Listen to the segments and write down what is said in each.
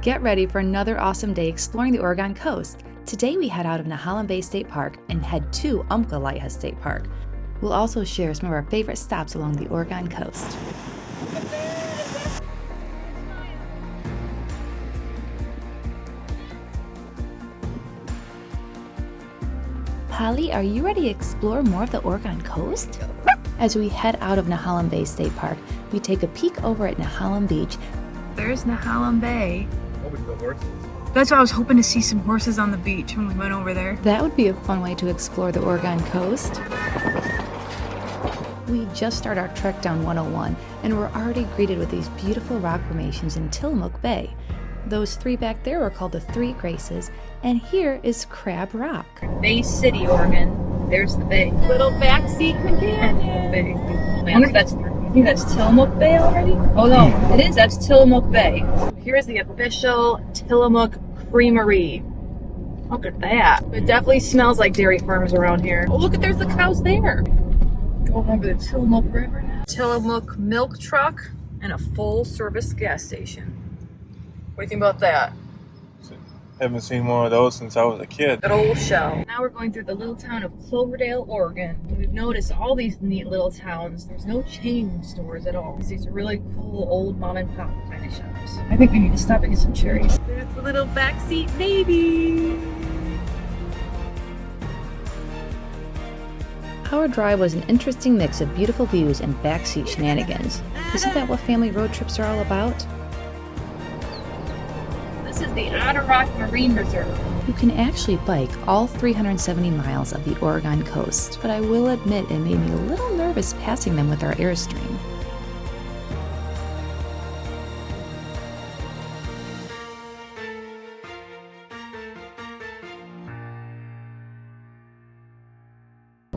Get ready for another awesome day exploring the Oregon coast. Today we head out of Nehalem Bay State Park and head to Umpqua Lighthouse State Park. We'll also share some of our favorite stops along the Oregon coast. Polly, are you ready to explore more of the Oregon coast? As we head out of Nehalem Bay State Park, we take a peek over at Nehalem Beach. There's Nehalem Bay. The horses. That's why I was hoping to see some horses on the beach when we went over there. That would be a fun way to explore the Oregon coast. We just started our trek down 101 and we're already greeted with these beautiful rock formations in Tillamook Bay. Those three back there are called the Three Graces, and here is Crab Rock. Bay City, Oregon. There's the bay. Little backseat companion. I wonder if that's Tillamook Bay already? Oh no, it is. That's Tillamook Bay. Here's the official Tillamook Creamery. Look at that. It definitely smells like dairy farms around here. Oh, look, there's the cows there. Going over the Tillamook River now. Tillamook milk truck and a full-service gas station. What do you think about that? Haven't seen one of those since I was a kid. That old shell. Now we're going through the little town of Cloverdale, Oregon. We've noticed all these neat little towns. There's no chain stores at all. These are really cool old mom and pop kind of shops. I think we need to stop and get some cherries. There's the little backseat baby. Our drive was an interesting mix of beautiful views and backseat shenanigans. Isn't that what family road trips are all about? This is the Otter Rock Marine Reserve. You can actually bike all 370 miles of the Oregon coast, but I will admit it made me a little nervous passing them with our Airstream.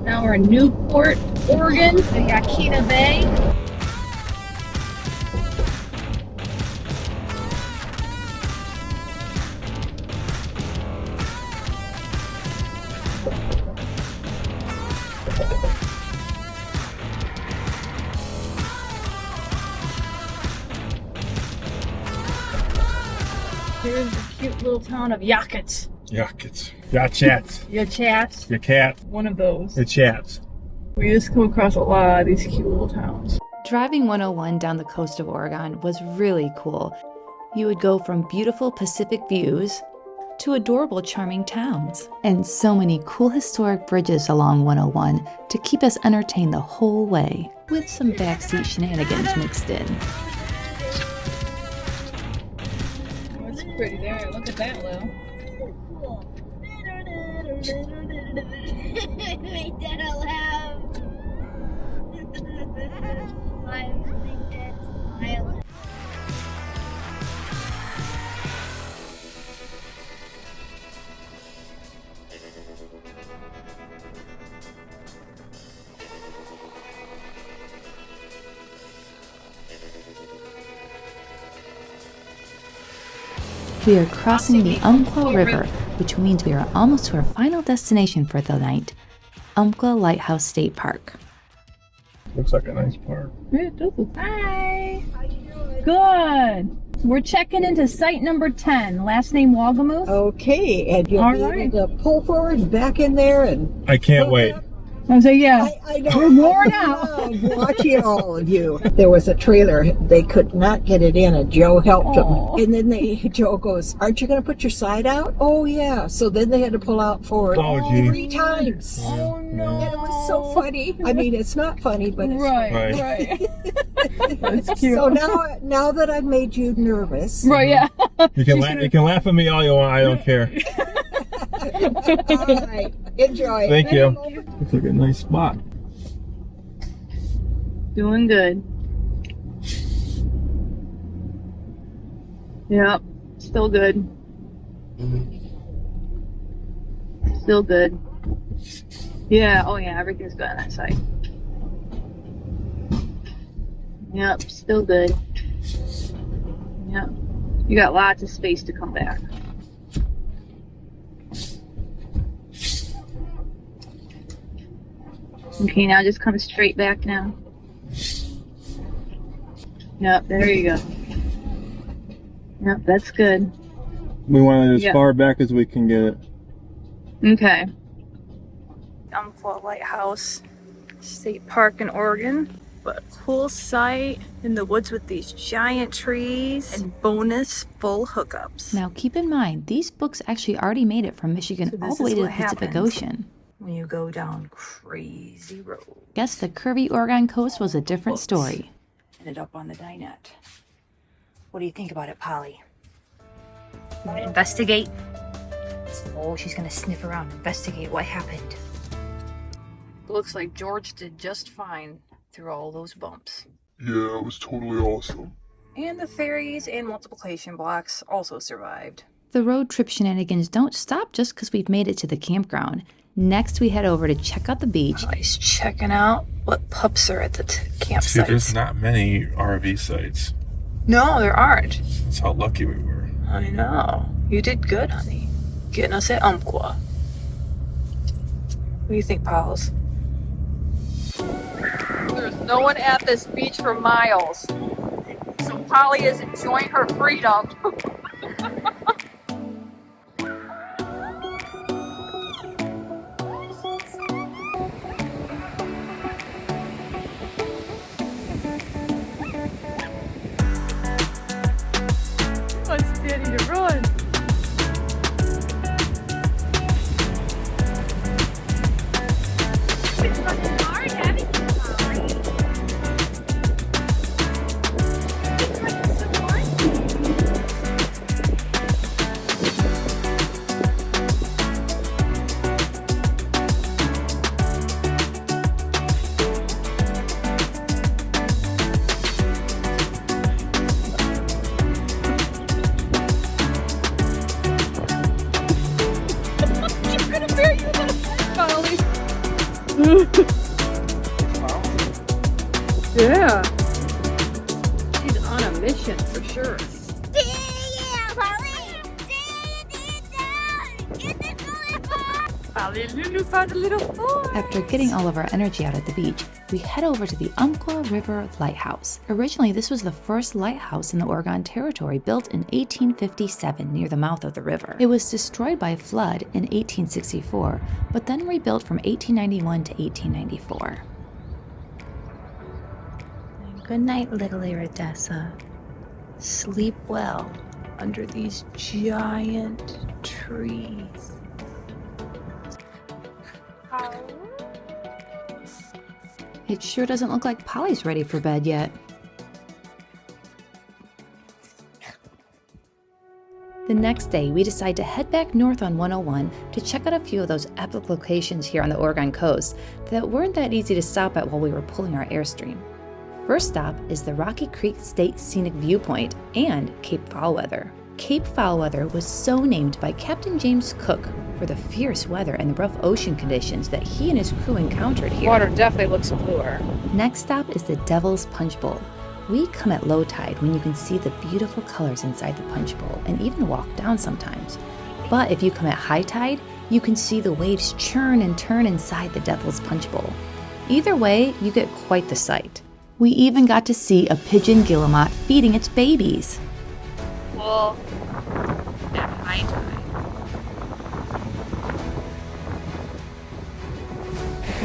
Now we're in Newport, Oregon, the Yaquina Bay. Here's the cute little town of Yakuts. Yuck, your chats. Your chats. Your cat. One of those. Your chats. We just come across a lot of these cute little towns. Driving 101 down the coast of Oregon was really cool. You would go from beautiful Pacific views to adorable, charming towns, and so many cool historic bridges along 101 to keep us entertained the whole way, with some backseat shenanigans mixed in. Oh, it's pretty there. Look at that, Lil. Make that loud. I make that smile. We are crossing the Umpqua River, which means we are almost to our final destination for the night, Umpqua Lighthouse State Park. Looks like a nice park. Yeah, it does. Hi. Good. We're checking into site number 10. Last name Wagamoose. Okay, and you'll All be right. able to pull forward back in there and... I can't wait. I was like, yeah. I know. We're worn I out. love watching all of you. There was a trailer. They could not get it in, and Joe helped Aw. them. And then Joe goes, "Aren't you going to put your side out?" "Oh, yeah." So then they had to pull out forward Oh, gee. 3 times. Oh, no. And it was so funny. I mean, it's not funny, but it's Right. That's cute. So now that I've made you nervous, Right, yeah. You can laugh at me all you want. I don't care. all right, enjoy. Thank you. Looks like a nice spot. Doing good. Yep. Still good. Still good. Yeah, oh yeah, everything's good on that side. Yep, still good. Yep. You got lots of space to come back. Okay, now just come straight back now. Yep, there you go. Yep, that's good. We want it as Yeah. far back as we can get it. Okay. Umpqua Lighthouse State Park in Oregon. But a cool site in the woods with these giant trees and bonus full hookups. Now keep in mind, these books actually already made it from Michigan So all this the way is to the what Pacific happens Ocean. when you go down crazy roads. Guess the curvy Oregon coast was a different Books. story. Ended up on the dinette. What do you think about it, Polly? You want to investigate? Oh, she's gonna sniff around, investigate what happened. Looks like George did just fine through all those bumps. Yeah, it was totally awesome. And the ferries and multiplication blocks also survived. The road trip shenanigans don't stop just because we've made it to the campground. Next, we head over to check out the beach. He's checking out what pups are at the See, there's campsites. not many RV sites. No, there aren't. That's how lucky we were. I know. You did good, honey. Getting us at Umpqua. What do you think, pals? There's no one at this beach for miles. So Polly is enjoying her freedom. Wants Daddy to run. It's fucking hard having you, Polly. It's fucking so hard. She's gonna bear you little Polly. Yeah. She's on a mission for sure. Yeah, Polly. Get the cooler bar. Polly Lulu found a little boy. After getting all of our energy out at the beach, we head over to the Umpqua River Lighthouse. Originally, this was the first lighthouse in the Oregon Territory, built in 1857 near the mouth of the river. It was destroyed by a flood in 1864, but then rebuilt from 1891 to 1894. Good night, little Iridessa. Sleep well under these giant trees. It sure doesn't look like Polly's ready for bed yet. The next day, we decide to head back north on 101 to check out a few of those epic locations here on the Oregon coast that weren't that easy to stop at while we were pulling our Airstream. First stop is the Rocky Creek State Scenic Viewpoint and Cape Foulweather. Cape Foulweather was so named by Captain James Cook for the fierce weather and the rough ocean conditions that he and his crew encountered here. Water definitely looks bluer. Next stop is the Devil's Punch Bowl. We come at low tide when you can see the beautiful colors inside the punch bowl and even walk down sometimes. But if you come at high tide, you can see the waves churn and turn inside the Devil's Punch Bowl. Either way, you get quite the sight. We even got to see a pigeon guillemot feeding its babies. Well, at high tide.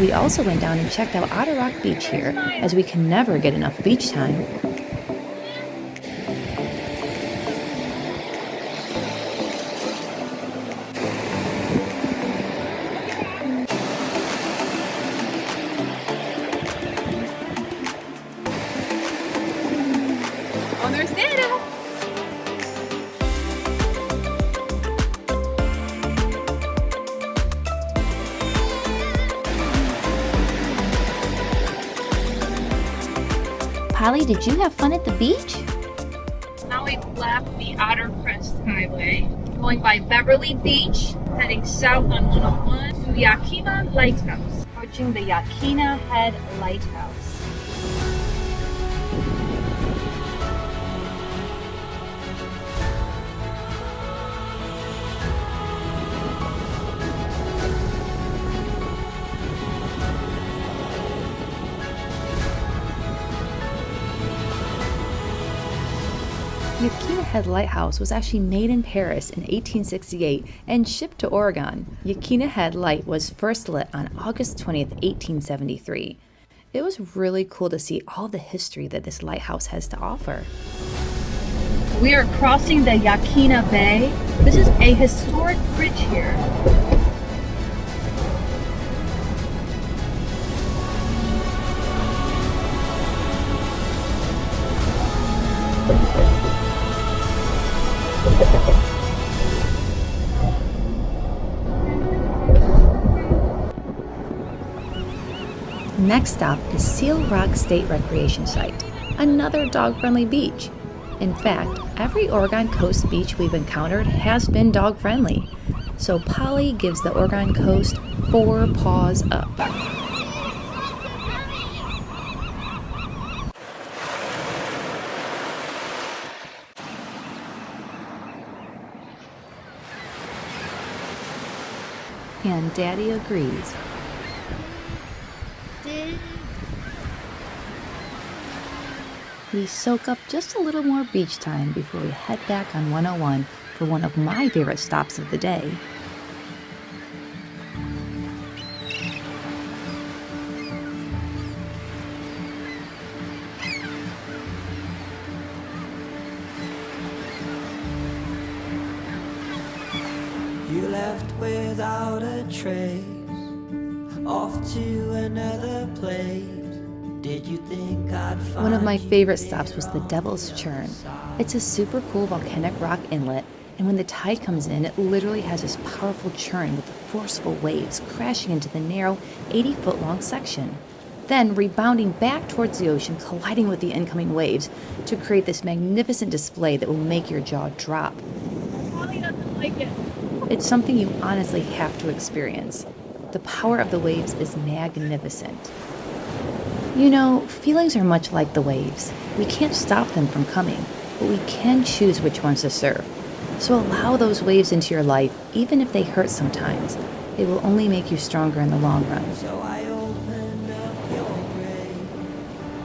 We also went down and checked out Otter Rock Beach here, as we can never get enough beach time. Oh, there's Nana. Polly, did you have fun at the beach? Now we've left the Otter Crest Highway, going by Beverly Beach, heading south on 101 to Yakima Lighthouse, approaching the Yakina Head Lighthouse. Yakima Head Head Lighthouse was actually made in Paris in 1868 and shipped to Oregon. Yaquina Head Light was first lit on August 20th, 1873. It was really cool to see all the history that this lighthouse has to offer. We are crossing the Yaquina Bay. This is a historic bridge here. Next stop is Seal Rock State Recreation Site, another dog-friendly beach. In fact, every Oregon coast beach we've encountered has been dog-friendly. So Polly gives the Oregon coast 4 paws up. And Daddy agrees. We soak up just a little more beach time before we head back on 101 for one of my favorite stops of the day. You left without a trace, off to another place. Did you think I'd find One of my favorite stops was the Devil's Churn. It's a super cool volcanic rock inlet, and when the tide comes in, it literally has this powerful churn with the forceful waves crashing into the narrow 80-foot-long section, then rebounding back towards the ocean, colliding with the incoming waves to create this magnificent display that will make your jaw drop. Polly doesn't like it. It's something you honestly have to experience. The power of the waves is magnificent. You know, feelings are much like the waves. We can't stop them from coming, but we can choose which ones to surf. So allow those waves into your life, even if they hurt sometimes. They will only make you stronger in the long run.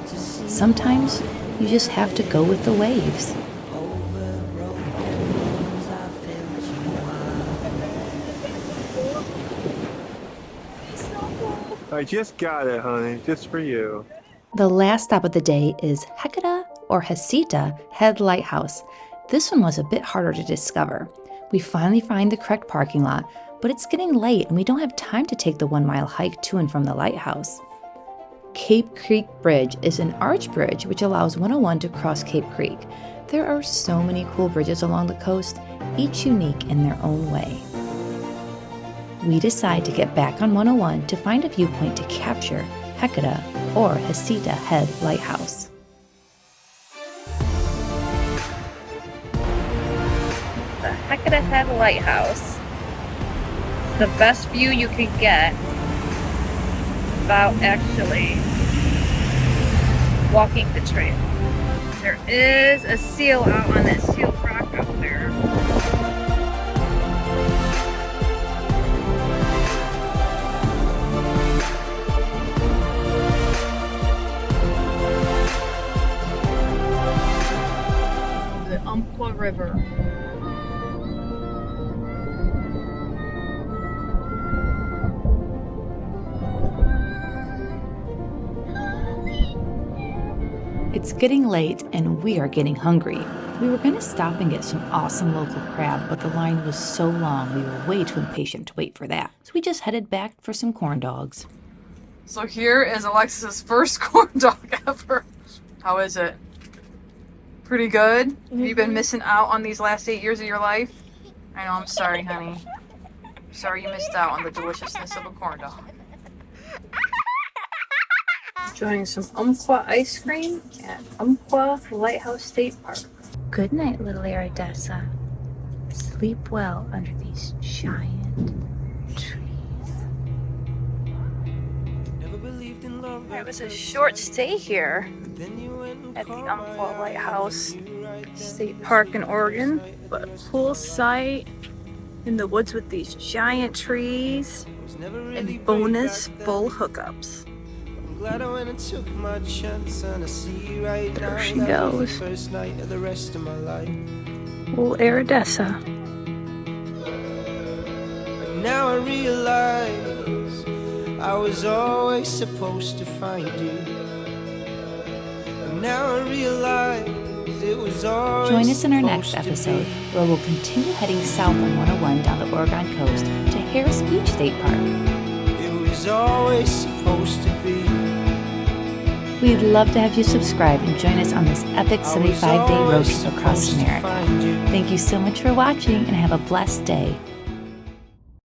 Sometimes you just have to go with the waves. I just got it, honey, just for you. The last stop of the day is Hecata or Hasita Head Lighthouse. This one was a bit harder to discover. We finally find the correct parking lot, but it's getting late and we don't have time to take the 1-mile hike to and from the lighthouse. Cape Creek Bridge is an arch bridge which allows 101 to cross Cape Creek. There are so many cool bridges along the coast, each unique in their own way. We decide to get back on 101 to find a viewpoint to capture Hecata or Hasita Head Lighthouse. The Hecata Head Lighthouse. The best view you could get without actually walking the trail. There is a seal out on that seal rock out there. The Umpqua River. It's getting late and we are getting hungry. We were going to stop and get some awesome local crab, but the line was so long we were way too impatient to wait for that. So we just headed back for some corn dogs. So here is Alexis's first corn dog ever. How is it? Pretty good? Have you been missing out on these last 8 years of your life? I know, I'm sorry, honey. Sorry you missed out on the deliciousness of a corn dog. Enjoying some Umpqua ice cream at Umpqua Lighthouse State Park. Good night, little Iridessa. Sleep well under these giant trees. It was a short stay here at the Umpqua Lighthouse State Park in Oregon, but a cool sight in the woods with these giant trees and bonus full hookups. Glad I went and took my chance, and I see right There now she that was goes. the first night of the rest of my life. Old Aradessa. Now I realize I was always supposed to find you. And now I realize it was always Join us in our next supposed to episode, be. where we'll continue heading south on 101 down the Oregon coast to Harris Beach State Park. It was always supposed to be. We'd love to have you subscribe and join us on this epic I was 75-day road always trip across supposed to America. find you. Thank you so much for watching and have a blessed day.